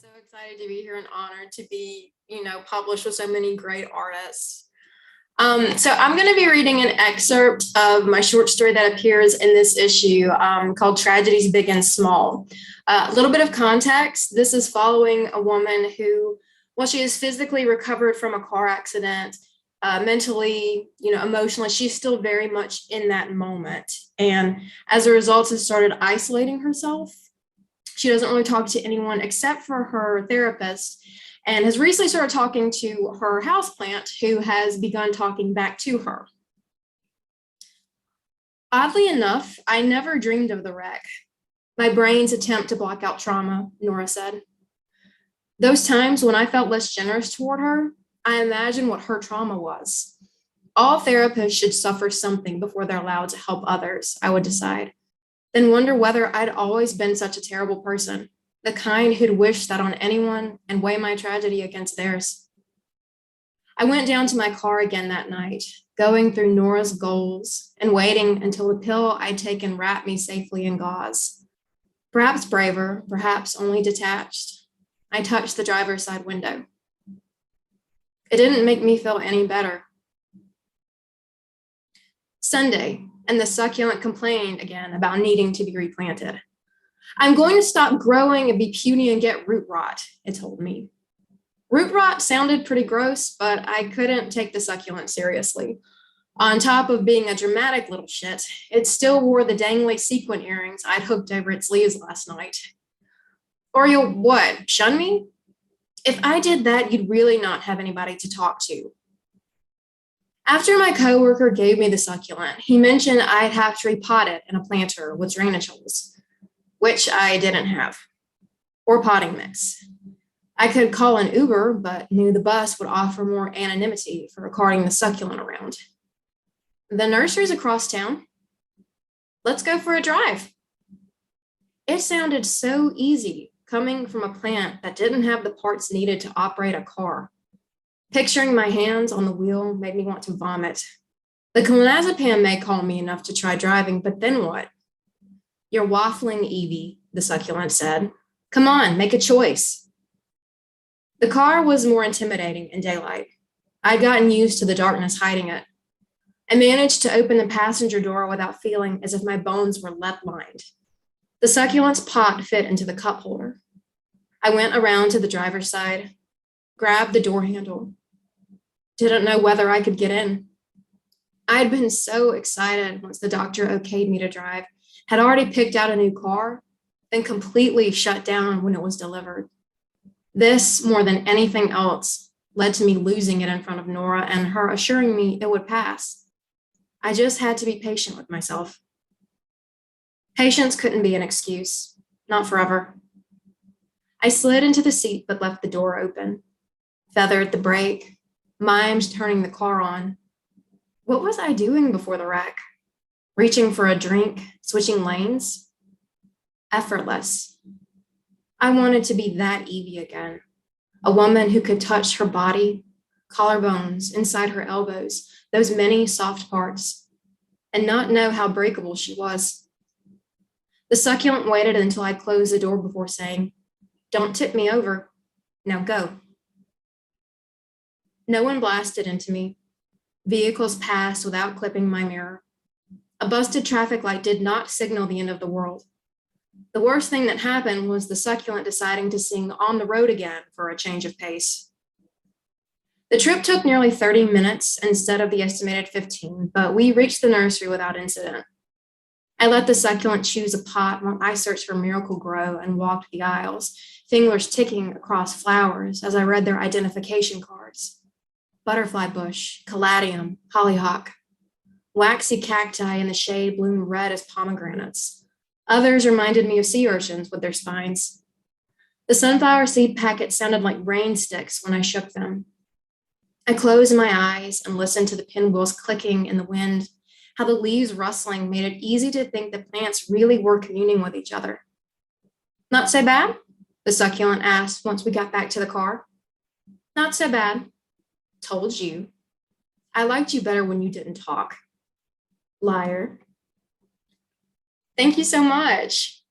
So excited to be here and honored to be, published with so many great artists. So I'm going to be reading an excerpt of my short story that appears in this issue called Tragedies Big and Small. A little bit of context. This is following a woman who, while she is physically recovered from a car accident, mentally, emotionally, she's still very much in that moment. And as a result, has started isolating herself. She doesn't really talk to anyone except for her therapist, and has recently started talking to her houseplant, who has begun talking back to her. Oddly enough, I never dreamed of the wreck. My brain's attempt to block out trauma, Nora said. Those times when I felt less generous toward her, I imagined what her trauma was. All therapists should suffer something before they're allowed to help others, I would decide. Then wonder whether I'd always been such a terrible person, the kind who'd wish that on anyone and weigh my tragedy against theirs. I went down to my car again that night, going through Nora's goals and waiting until the pill I'd taken wrapped me safely in gauze. Perhaps braver, perhaps only detached, I touched the driver's side window. It didn't make me feel any better. Sunday, and the succulent complained again about needing to be replanted. I'm going to stop growing and be puny and get root rot, it told me. Root rot sounded pretty gross, but I couldn't take the succulent seriously. On top of being a dramatic little shit, it still wore the dangly sequin earrings I'd hooked over its sleeves last night. Or you'll what, shun me? If I did that, you'd really not have anybody to talk to. After my coworker gave me the succulent, he mentioned I'd have to repot it in a planter with drainage holes, which I didn't have, or potting mix. I could call an Uber, but knew the bus would offer more anonymity for carting the succulent around. The nursery's across town. Let's go for a drive. It sounded so easy coming from a plant that didn't have the parts needed to operate a car. Picturing my hands on the wheel made me want to vomit. The clonazepam may calm me enough to try driving, but then what? You're waffling, Evie, the succulent said. Come on, make a choice. The car was more intimidating in daylight. I'd gotten used to the darkness hiding it. I managed to open the passenger door without feeling as if my bones were lead-lined. The succulent's pot fit into the cup holder. I went around to the driver's side, grabbed the door handle. Didn't know whether I could get in. I'd been so excited once the doctor okayed me to drive, had already picked out a new car, then completely shut down when it was delivered. This, more than anything else, led to me losing it in front of Nora and her assuring me it would pass. I just had to be patient with myself. Patience couldn't be an excuse, not forever. I slid into the seat but left the door open, feathered the brake, mimed turning the car on. What was I doing before the wreck? Reaching for a drink, switching lanes? Effortless. I wanted to be that Evie again, a woman who could touch her body, collarbones, inside her elbows, those many soft parts, and not know how breakable she was. The succulent waited until I closed the door before saying, "Don't tip me over. Now go." No one blasted into me. Vehicles passed without clipping my mirror. A busted traffic light did not signal the end of the world. The worst thing that happened was the succulent deciding to sing On the Road Again for a change of pace. The trip took nearly 30 minutes instead of the estimated 15, but we reached the nursery without incident. I let the succulent choose a pot while I searched for Miracle Grow and walked the aisles, fingers ticking across flowers as I read their identification cards. Butterfly bush, caladium, hollyhock. Waxy cacti in the shade bloomed red as pomegranates. Others reminded me of sea urchins with their spines. The sunflower seed packets sounded like rain sticks when I shook them. I closed my eyes and listened to the pinwheels clicking in the wind, how the leaves rustling made it easy to think the plants really were communing with each other. Not so bad? The succulent asked once we got back to the car. Not so bad. Told you. I liked you better when you didn't talk. Liar. Thank you so much.